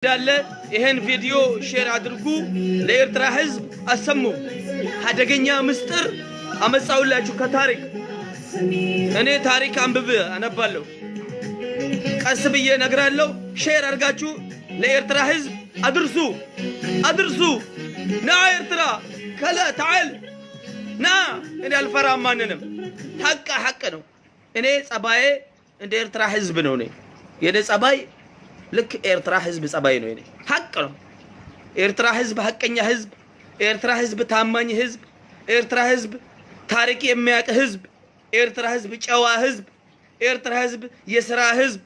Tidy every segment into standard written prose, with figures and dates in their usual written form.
دال إهن فيديو شير عدركو لإرترا حزب أسمو حدقنيا مستر أما سأقول لك كتاريخ أنا تاريخ أم ببي أنا بالو قصبية نقرأ شير أرجعشو لإرترا حزب أدرسو نا إرترا كلا تعال نا إن الفرام ما ننم حق نو إني صباي إن إرترا حزب نوني يعني صباي لك إرترا حزب صباينو يعني حق نو إرترا حزب حقنيا حزب إرترا حزب تاماني حزب إرترا حزب تاريخ يمياك حزب إرترا حزب جوا حزب إرترا حزب يسرا حزب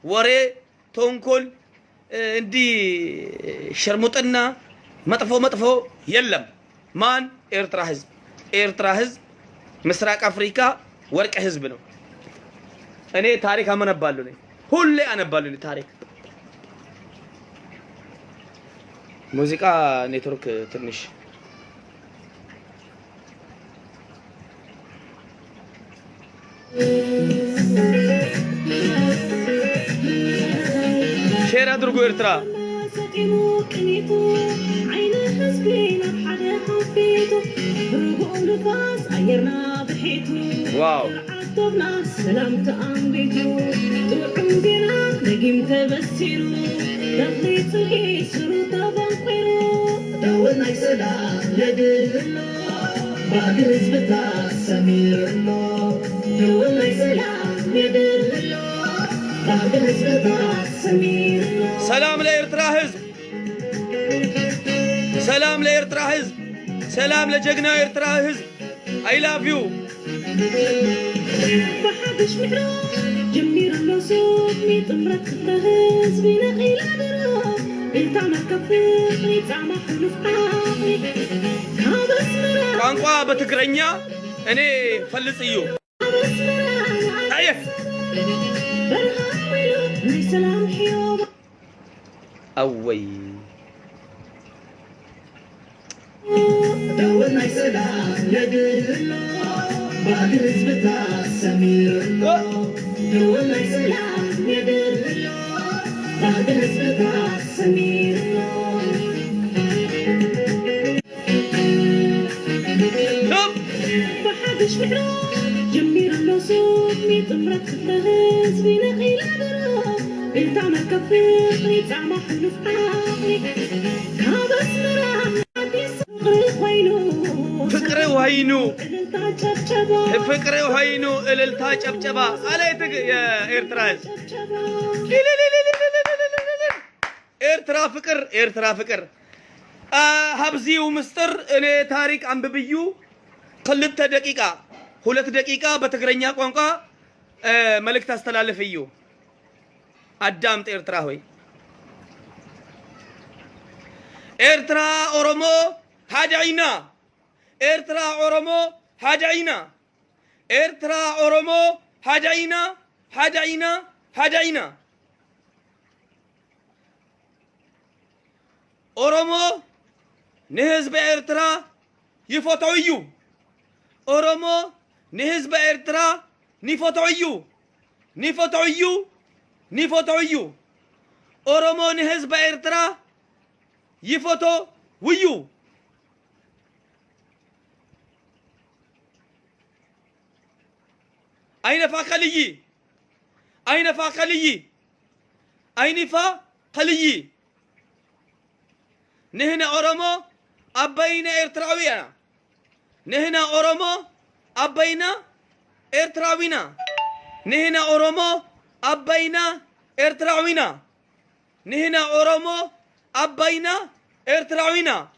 وري تونكول اندي شرموطنا مطفو يلم مان إرترا حزب مسراق أفريقيا ورق حزب نو أنا تاريخ هم نبالو ني ሁሌ አነባለሁ ታሪክ ሙዚቃ ኔትወርክ ትንሽ ሼር አድርጉ ኤርትራ ዋው سلام تأمبيتو وعندنا نجيم تبسيرو دخلت الجسر تبانقيرو دولنا سلام يدلو بعد نسبة سمير الله دولنا سلام يدلو بعد نسبة سمير الله سلام لإرترا حزب سلام لإرترا حزب سلام لجقنا إرترا حزب I love you بحبش محرا جمير اللوسوك ميت امرك تهز بينا إلى درا انت عمكفيق انت عمحلو في حاقي هذا اسمرا قانقوا بتقرنيا اني فلس ايو هذا اسمرا ايه برهان ويلو لي سلام حيوبا اوي دولنا سلام يدلو بعد نسبة سمير الله دولنا سلام يدلو بعد نسبة سمير الله بحبش محرا جمير اللوسوك ميت امرك تهز بينا إلى درا انت عمكفيق انت عمحلو في حاقي هذا اسمرا فكري وهينو إللتا جبجبا عليك يا إرتراز إرترا فكر هبزي ومستر إني تاريخ عم ببيو قلت دقيقة هولت دقيقة بتقرنيا قوانقا ملك تستلال فيو أدامت إرترا هوي إرترا أورومو هادعينا إرترا أورومو هادعينا إرترا أورومو هادعينا أورومو نهز بإرترا يفوتعيو أورومو نهز بإرترا نفوتعيو أورومو نهز بإرترا يفوتو ويو أين فاقلي نهنا أورومو أبينا إرتراوينا نهنا أورومو أبينا إرتراوينا نهنا أورومو أبينا إرتراوينا نهنا أورومو أبينا إرتراوينا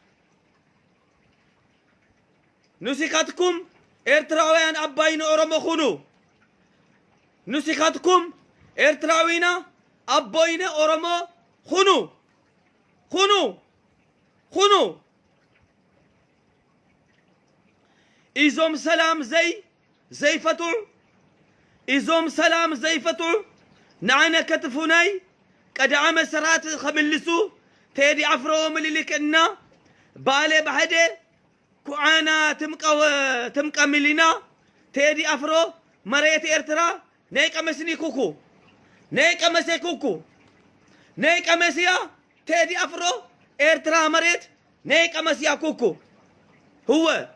نسيقاتكم إرتراويان أبين أورومو خونو نسيقاتكم إرتراوينا أبين أورومو خونو إزوم سلام زي فتو إزوم سلام زي فتو نعنا كتفوناي قد عام سرات خملسو تيدي عفرو مليلك إنا بالي بحدي كوانا تمقى ملينا تيدي عفرو مريت إرترا نيك أمسني كوكو نيك أمسي كوكو نيك أمسيا تيدي أفرو إيرترا مريت نيك أمس ياكوكو هو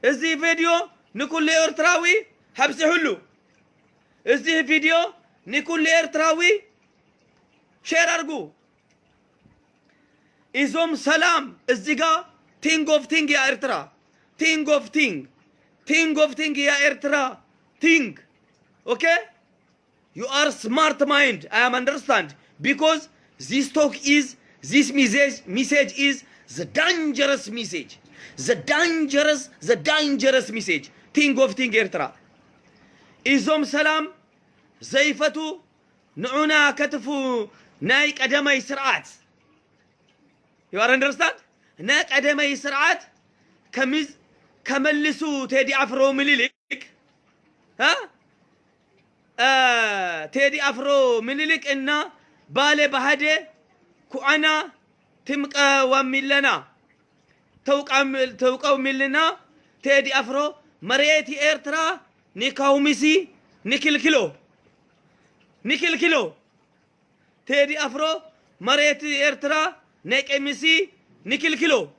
إزي فيديو نقول لإيرتراوي حبسي حلو إزي فيديو نقول لإيرتراوي شير أرجو إزوم سلام إزيجا تينغ أوف تينغ يا إيرترا تينغ أوف تينغ يا إيرترا تينغ okay you are smart mind I am understand because this talk is this message is the dangerous message the dangerous message thing of thing إيرترا إزوم سلام زيفتو نعونا كتفو نايك أدمي سرعات you are understand نايك أدمي سرعات كملسو تيدي أفرو مليلك ها تيدي أفرو مليلك إنا بالي بهدي كوانا تمقى وملنا توقع ملنا تيدي أفرو مريتي إيرترا نيكاو ميسي نيكل كيلو تيدي أفرو مريتي إيرترا نيك ميسي نيكل كيلو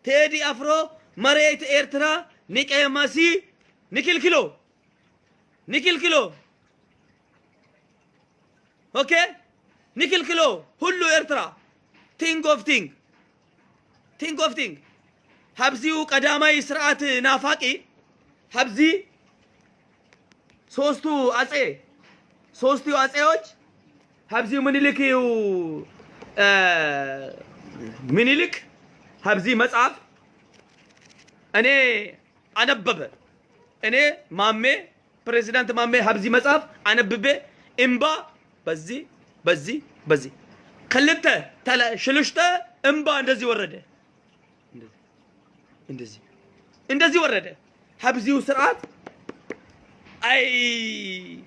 تيدي أفرو مريتي إيرترا نيك ماسي نيكل كيلو اوكي نيكل كيلو هلو إيرترا تينغ اوف تينغ حبزيو قدامي سرعات نافاقي حبزي ሶስቱ አጼዎች ሀብዚ ምኒልክ ሀብዚ መጽሐፍ እኔ አነበበ እኔ ማሜ ፕሬዝዳንት ማሜ ሀብዚ መጽሐፍ አነብቤ እምባ በዚህ ከልተ ሽልሽተ እምባ እንደዚህ ወረደ ሀብዚው ስርዓት أي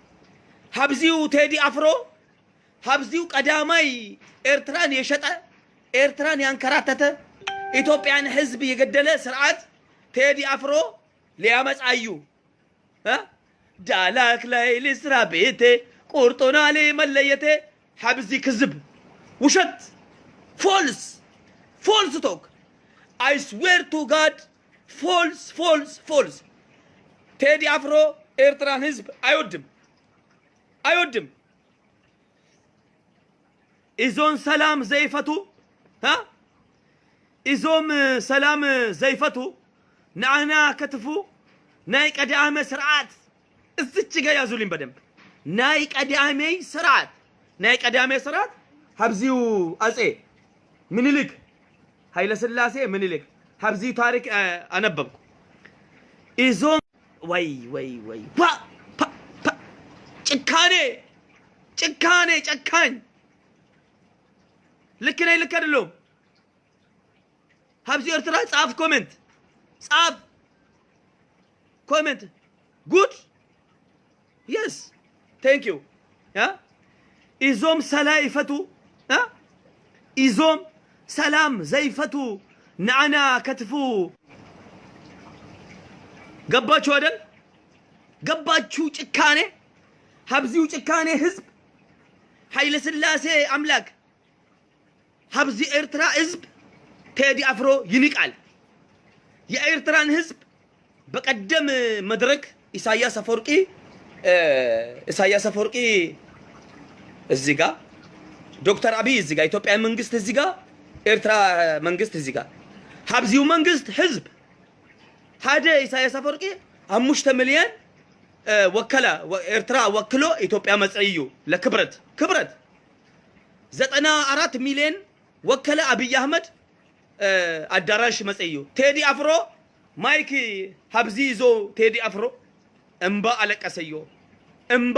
حبزيو تيدي أفرو حبزيو قدامي إيرتران يشتأ إيرتران ينكراتته إثيوبيان حزب يقدله سرعات تيدي أفرو ليامس أيو ها جالك ليل سرابيته قرطنا لي مليته حبزي كذب وشت false talk I swear to God false تيدي أفرو إيرتران حزب أيودم إزون سلام زيفتو ها إزوم سلام زيفتو نعنا كتفو نايك أدعامي سرعات الزتشي يا زولين بدم نايك أدعامي سرعات حبزيو أزئي منيلك هاي لسلاسي منيلك حبزيو تاريك أنببكو إزوم وي ጭካኔ ልክ አይደለም ሀብዚ ኤርትራ ጻፍ ኮሜንት ጉድ yes thank you ያ ኢዞም ሰላም ዘይፈቱ ነዓና ከትፉ ገባችሁ አይደል ገባችሁ ጭካኔ ሀብዚው ጭካኔ ህዝብ ኃይለ ሥላሴ አምላክ ሀብዚ ኤርትራ ህዝብ ቴዲ አፍሮ ይንቃል የኤርትራን ህዝብ በቀደም መድረክ ኢሳያስ አፈወርቂ እዚህ ጋር ዶክተር አብይ እዚህ ጋር ኢትዮጵያ መንግስት እዚህ ጋር ኤርትራ መንግስት እዚህ ጋር ሀብዚው መንግስት ህዝብ ሀደ ኢሳያስ አፈወርቂ 5 ሚሊዮን ወከላ ኤርትራ ወክሎ ኢትዮጵያ መጽዩ ለክብረት 94 ሚሊዮን ወከለ አብይ አህመድ አዳራሽ መጽዩ ቴዲ አፍሮ ማይክ ሀብዚ ይዞ ቴዲ አፍሮ እንባ አለቀሰዮ እንባ